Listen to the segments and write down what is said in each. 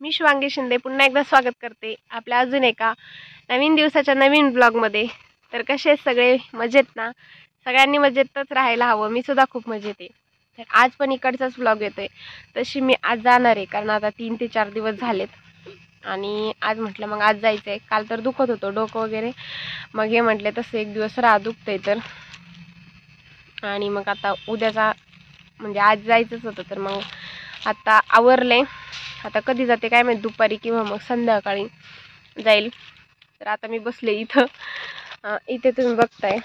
मी शिवांगी शिंदे पुन्हा एकदा स्वागत करते आपल्या अजून एका नवीन दिवसाच्या नवीन ब्लॉगमध्ये। तर कसे आहेत सगळे, मजेत ना? सगळ्यांनी मजेतच राहायला हवं। मी सुद्धा खूप मजेत आहे। तर आज पण इकडचाच ब्लॉग येतोय। तशी मी आज जाणार आहे कारण आता 3 ते 4 दिवस झालेत आणि आज म्हटलं मग आज जायचं आहे। काल तर दुखत होतं डोकं वगैरे, मग हे म्हटले तसं एक दिवस राहा दुखतंय तर, आणि मग आता उद्याचा म्हणजे आज जायचंच होतं तर मग आता आवरले। आता कधी जाते काय माहित, दुपारी किंवा मग संध्याकाळी जाईल। तर आता मी बसले इथं। इथे तुम्ही बघताय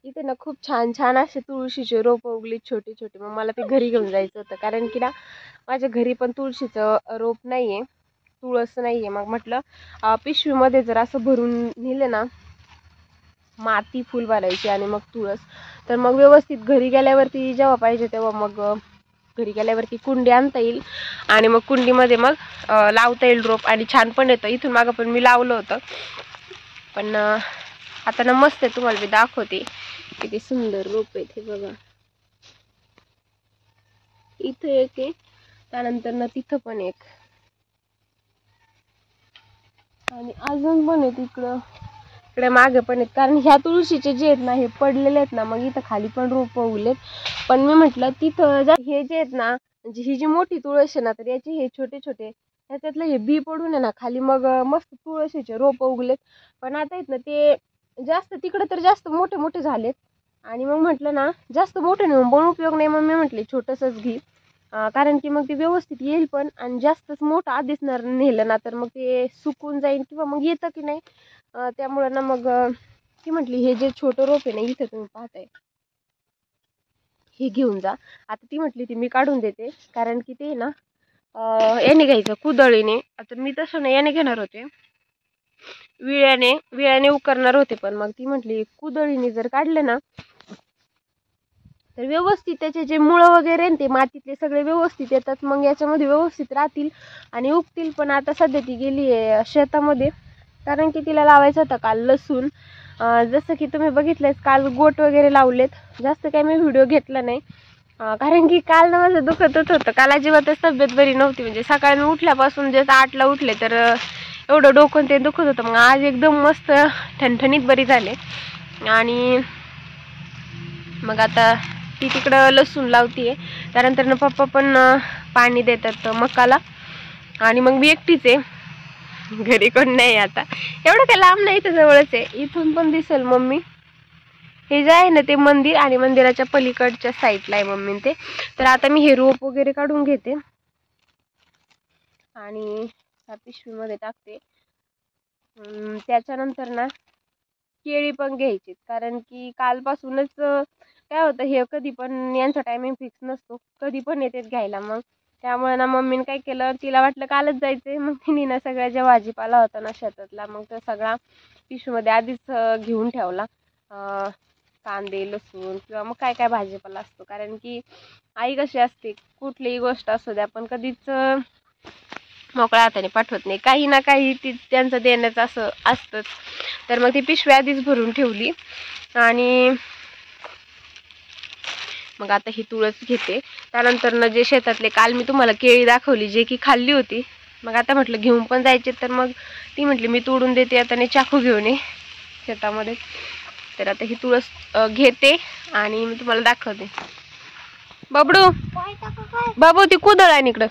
इथे ना खूप छान छान असे तुळशीचे रोप उगले छोटे छोटे। मग मला ते घरी घेऊन जायचं होतं कारण की ना माझ्या घरी पण तुळशीचं रोप नाहीये, तुळस नाहीये। मग म्हटलं पिशवीमध्ये जर असं भरून नेले ना, माती फुल भरायची आणि मग तुळस, तर मग व्यवस्थित घरी गेल्यावरती जेव्हा पाहिजे तेव्हा मग घरी गेल्यावरती कुंडी आणता येईल आणि मग कुंडीमध्ये मग लावता येईल रोप आणि छान पण येतं। इथून मागं पण मी लावलं होतं, पण आता ना मस्त आहे। तुम्हाला मी दाखवते किती सुंदर रोप आहे ते बघा। इथं एक आहे, त्यानंतर ना तिथं पण एक, आणि अजून पण आहे तिकडं, इकडे मागे पण आहेत। कारण ह्या तुळशीचे जे आहेत ना हे पडलेले आहेत ना, मग इथं खाली पण रोप उगलेत। पण मी म्हटलं तिथं हे जे आहेत ना, म्हणजे ही जी मोठी तुळस आहे ना, तर याचे हे छोटे छोटे त्याच्यातलं हे बी पडून आहे ना खाली, मग मस्त तुळशीचे रोप उगलेत। पण आता आहेत ना ते जास्त तिकडे तर जास्त मोठे मोठे झालेत, आणि मग म्हटलं ना जास्त मोठे नेऊन पण उपयोग नाही, मग मी म्हटले छोटंसंच घे। कारण की मग ते व्यवस्थित येईल पण, आणि जास्तच मोठं आधीच नेलं ना तर मग ते सुकून जाईल किंवा मग येतं की नाही। त्यामुळे ना मग ती म्हटली हे जे छोटं रोप आहे ना इथे तुम्ही पाहताय हे घेऊन जा। आता ती म्हटली ती मी काढून देते, कारण की ते ना याने घ्यायचं कुदळीने। आता मी तसं नाही याने घेणार होते, विळ्याने उकरणार होते, पण मग ती म्हटली कुदळीने जर काढले ना तर व्यवस्थित त्याचे जे मुळं वगैरे ते मातीतले सगळे व्यवस्थित येतात, मग याच्यामध्ये व्यवस्थित राहतील आणि उगतील पण। आता सध्या ती गेली आहे शेतामध्ये, कारण की तिला लावायचं होतं काल लसूण। जसं की तुम्ही बघितलंय काल गोट वगैरे लावलेत। जास्त काही मी व्हिडिओ घेतला नाही, कारण की काल ना माझं दुखतच होतं। काल अजिबातच तब्येत बरी नव्हती, म्हणजे सकाळी मी उठल्यापासून जसं 8ला उठले तर एवढं डोकं ते दुखत होतं। मग आज एकदम मस्त ठणठणीत बरी झाले, आणि मग आता ती तिकडं लसूण लावतीये। त्यानंतर ना पप्पा पण पाणी देतात मकाला, आणि मग मी एकटीच आहे घरी, कोण नाही आता। एवढं काय लांब नाही, इथं जवळच आहे, इथून पण दिसेल मम्मी। हे जे आहे ना ते मंदिर, आणि मंदिराच्या पलीकडच्या साईडला आहे मम्मी ते। तर आता मी हे रोप वगैरे काढून घेते आणि पिशवीमध्ये टाकते। त्याच्यानंतर ना केळी पण घ्यायची, कारण की कालपासूनच काय होतं हे कधी पण यांचा टायमिंग फिक्स नसतो, कधी पण येतात घ्यायला। मग त्यामुळे ना मम्मीने काय केलं, तिला वाटलं कालच जायचंय, मग तिने ना सगळ्या ज्या भाजीपाला होता ना शेतातला, मग तो सगळा पिशवीमध्ये आधीच घेऊन ठेवला। कांदे, लसूण किंवा मग काय काय भाजीपाला असतो, कारण की आई कशी असते, कुठलीही गोष्ट असू द्या पण कधीच मोकळ्या हाताने पाठवत नाही, काही ना काही ती त्यांचं देण्याचं असं असतंच। तर मग ती पिशवी आधीच भरून ठेवली, आणि मग आता ही तुळस घेते। त्यानंतर ना जे शेतातले काल मी तुम्हाला केळी दाखवली जे की खाल्ली होती, मग आता म्हटलं घेऊन पण जायचे, तर मग ती म्हटली मी तोडून देते आता, नाही चाकू घेऊन ये शेतामध्ये। तर आता ही तुळस घेते आणि मी तुम्हाला दाखवते। बाबू ती कुदळ आहे इकडं,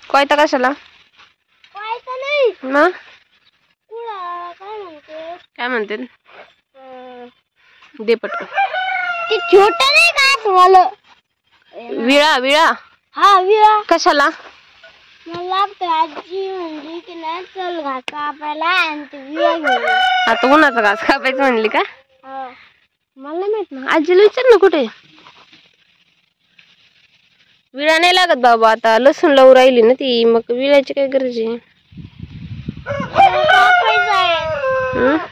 कोयता कशाला मग काय म्हणते दे पटकन। ते छोट नाही का तुम्हाला विळा विळा हा विळा कशाला मला आजी म्हणली की ना चल घास कापायला, आणि ते विळा घेऊन आता उन्हाचा घास कापायचं म्हणली का? मला नाही माहित ना, आजीला विचार ना कुठे विळा नाही लागत बाबा, आता लसूण लावून राहिली ना ती, मग विळ्याची काय गरज आहे?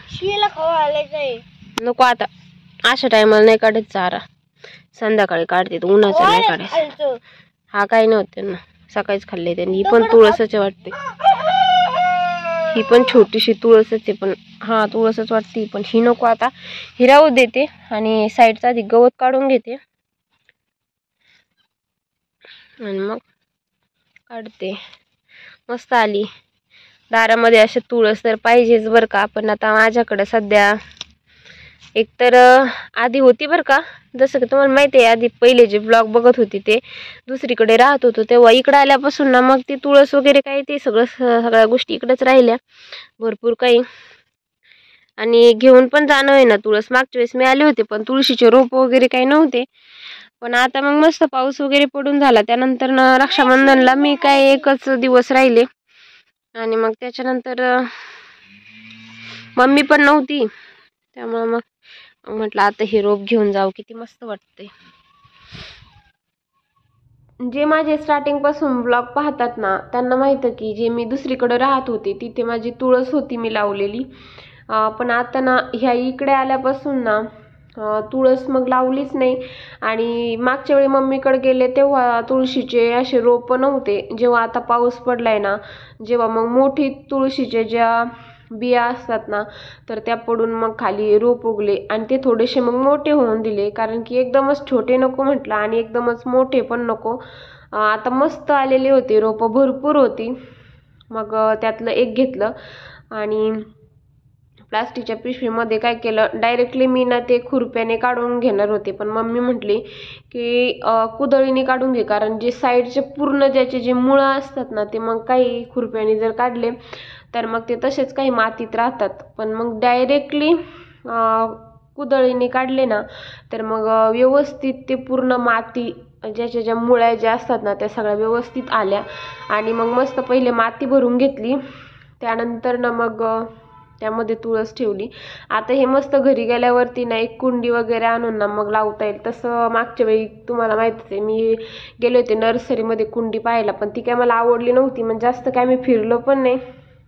शिला खायलाय नको आता, अशा टायमाला नाही काढत चारा, संध्याकाळी काढते, उन्हाचं नाही काढायचं। हा काही नव्हते ना, सकाळीच खाल्ले त्यांनी। ही पण तुळसच वाटते, ही पण छोटीशी तुळसच आहे, पण हा तुळसच वाटते, पण ही नको आता, ही राहू देते आणि साईडचा आधी गवत काढून घेते, आणि मग काढते. मस्त आली. दारामध्ये असे तुळस तर पाहिजेच बरं का. पण आता माझ्याकडे सध्या एकतर आधी होती बरं का, जसं की तुम्हाला माहिती आहे आधी पहिले जे ब्लॉग बघत होती ते दुसरीकडे राहत होतो तेव्हा इकडे आल्यापासून ना मग ती तुळस वगैरे काही ते सगळ्या गोष्टी इकडेच राहिल्या भरपूर काही. आणि घेऊन पण जाणं आहे ना तुळस. मागच्या वेळेस मी आले होते पण तुळशीचे रोप वगैरे काही नव्हते. पण आता मग मस्त पाऊस वगैरे पडून झाला. त्यानंतर ना रक्षाबंधनला मी काय एकच दिवस राहिले आणि मग त्याच्यानंतर मम्मी पण नव्हती त्यामुळे मग म्हटलं आता हे रोप घेऊन जाऊ. किती मस्त वाटते. जे माझे स्टार्टिंग पासून ब्लॉग पाहतात ना त्यांना माहिती की जे मी दुसरीकडे राहत होते तिथे माझी तुळस होती मी लावलेली. पण आता ना ह्या इकडे आल्यापासून ना तुळस मग लावलीच नाही. आणि मागच्या वेळी मम्मीकडे गेले तेव्हा तुळशीचे असे रोप नव्हते. जेव्हा आता पाऊस पडलाय ना जेव्हा मग मोठी तुळशीचे ज्या बिया असतात ना तर त्या पडून मग खाली रोप उगले आणि ते थोडेसे मग मोठे होऊन दिले. कारण की एकदमच छोटे नको म्हटलं आणि एकदमच मोठे पण नको. आता मस्त आलेले होते रोप, भरपूर होती. मग त्यातलं एक घेतलं आणि प्लास्टिकच्या पिशवीमध्ये काय केलं डायरेक्टली मी ना ते खुरप्याने काढून घेणार होते. पण मम्मी म्हटली की कुदळीने काढून घे. कारण जे साईडचे पूर्ण ज्याचे जे मुळं असतात ना ते मग काही खुरप्याने जर काढले तर मग ते तसेच काही मातीत राहतात. पण मग डायरेक्टली कुदळीने काढले ना तर मग व्यवस्थित ते पूर्ण माती ज्याच्या ज्या मुळ्या ज्या असतात ना त्या सगळ्या व्यवस्थित आल्या. आणि मग मस्त पहिले माती भरून घेतली. त्यानंतर ना मग त्यामध्ये तुळस ठेवली. आता हे मस्त घरी गेल्यावरती ना एक कुंडी वगैरे आणून ना मग लावता येईल. तसं मागच्या वेळी तुम्हाला माहितीच आहे मी गेले होते नर्सरीमध्ये कुंडी पाहायला पण ती काय मला आवडली नव्हती. म्हणजे जास्त काय मी फिरलो पण नाही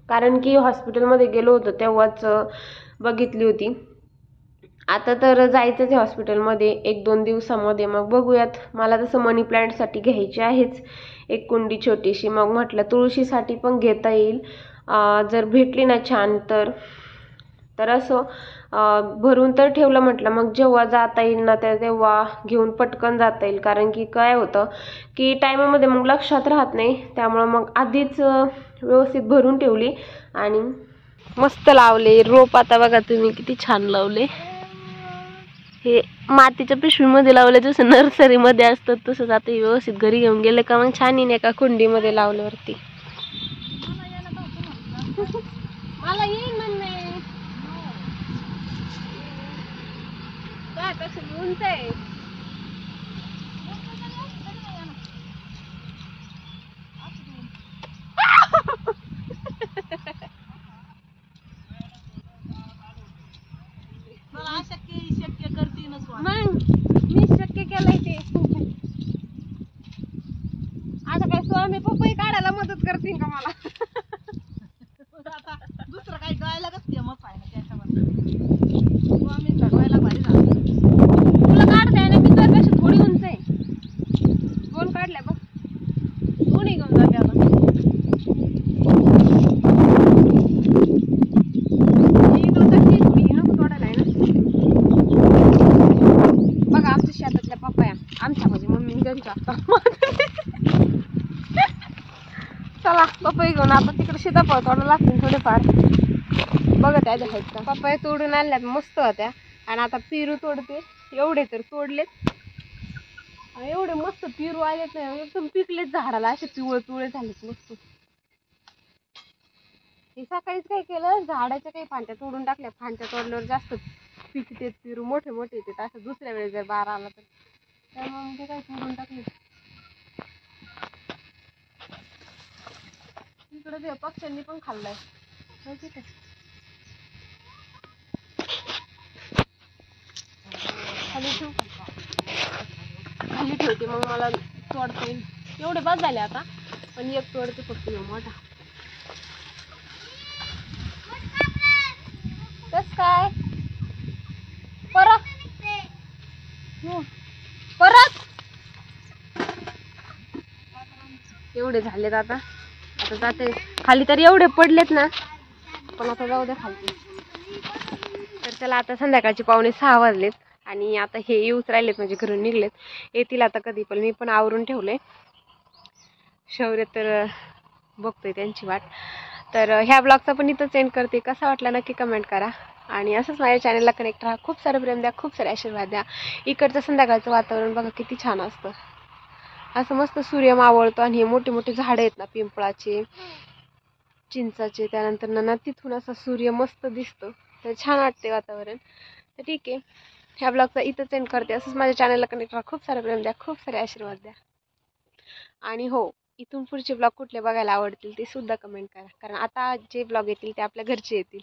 कारण की हॉस्पिटलमध्ये गेलो होतो तेव्हाच बघितली होती. आता तर जायचंच आहे हॉस्पिटलमध्ये 1-2 दिवसामध्ये. मग बघूयात. मला तसं मनी प्लांटसाठी घ्यायची आहेच एक कुंडी छोटीशी. मग म्हटलं तुळशीसाठी पण घेता येईल जर भेटली ना छान तर असं भरून तर ठेवलं म्हटलं. मग जेव्हा जाता येईल ना तेव्हा घेऊन पटकन जाता येईल. कारण की काय होतं की टायमामध्ये मग लक्षात राहत नाही. त्यामुळं मग आधीच व्यवस्थित भरून ठेवली आणि मस्त लावले रोप. आता बघा तुम्ही किती छान लावले. हे मातीच्या पिशवीमध्ये लावले जसं नर्सरीमध्ये असतात तसंच आता व्यवस्थित घरी घेऊन गेले का मग छान येईन एका कुंडीमध्ये लावल्यावरती. मला येईल म्हणणे काय कसं उंच आहे. शक्य करतीनच मग मी शक्य केलंय ते. आता काय स्वामी पपई काढायला मदत करतील का मला. आता दुसरं काही गायला कसं फेमस आहे ना त्याच्यामध्ये स्वामी चढवायला भारी झालं. तुला काढता आहे ना मी तुझ्यापेक्षा थोडी उंच आहे. 2 काढल्या बघ. 2 घेऊन जाते आता. बघा आमच्या शेतातल्या पपया आमच्या म्हणजे मम्मी त्यांच्या चला पपई घेऊन आपण तिकडे सीताफळ तोडायला लागतील थोडेफार. बघत आहे आहेत का पपया तोडून आणल्यात मस्त होत्या. आणि आता पेरू तोडते. एवढे तर तोडलेत. एवढे मस्त पेरू आलेत ना एकदम पिकलेत झाडाला असे पिवळे झालेत मस्त. हे सकाळीच काय केलं झाडाच्या काही फांद्या तोडून टाकल्या. फांद्या तोडल्यावर जास्त पिकतेत पेरू मोठे येतात. असं दुसऱ्या वेळेस जर बारा आला तर त्यामुळे ते काय तोडून टाकले. इकडे ते पक्ष्यांनी पण खाल्लाय माहिती का. खाली ठेवते मग मला तोडता येईल. एवढे बस झाले आता पण एक तोडते फक्त मोठा. कस काय परत एवढे झालेत आता जाते खाली. तर एवढे पडलेत ना पण आता जाऊ द्या खाली. तर चला आता संध्याकाळचे 5:45 वाजलेत आणि आता हे येऊच राहिलेत म्हणजे घरून निघलेत. येतील आता कधी पण. मी पण आवरून ठेवले. शौर्य तर बघतोय त्यांची वाट. तर ह्या ब्लॉगचा पण इथंच एंड करते. कसा वाटला नक्की कमेंट करा आणि असंच माझ्या चॅनलला कनेक्ट राहा. खूप सारं प्रेम द्या, खूप सारे आशीर्वाद द्या. इकडचं संध्याकाळचं वातावरण बघा किती छान असतं. असं मस्त सूर्य मावळतो आणि हे मोठे मोठे झाडं आहेत ना, पिंपळाचे, चिंचाचे, त्यानंतर ना तिथून असा सूर्य मस्त दिसतो. तर छान वाटते वातावरण. तर ठीक आहे, ह्या ब्लॉगचा इथंच एंड करते. असंच माझ्या चॅनलला कनेक्ट राहा, खूप सारं प्रेम द्या, खूप सारे आशीर्वाद द्या. आणि हो, इथून पुढचे ब्लॉग कुठले बघायला आवडतील ते सुद्धा कमेंट करा, कारण आता जे ब्लॉग येतील ते आपल्या घरचे येतील.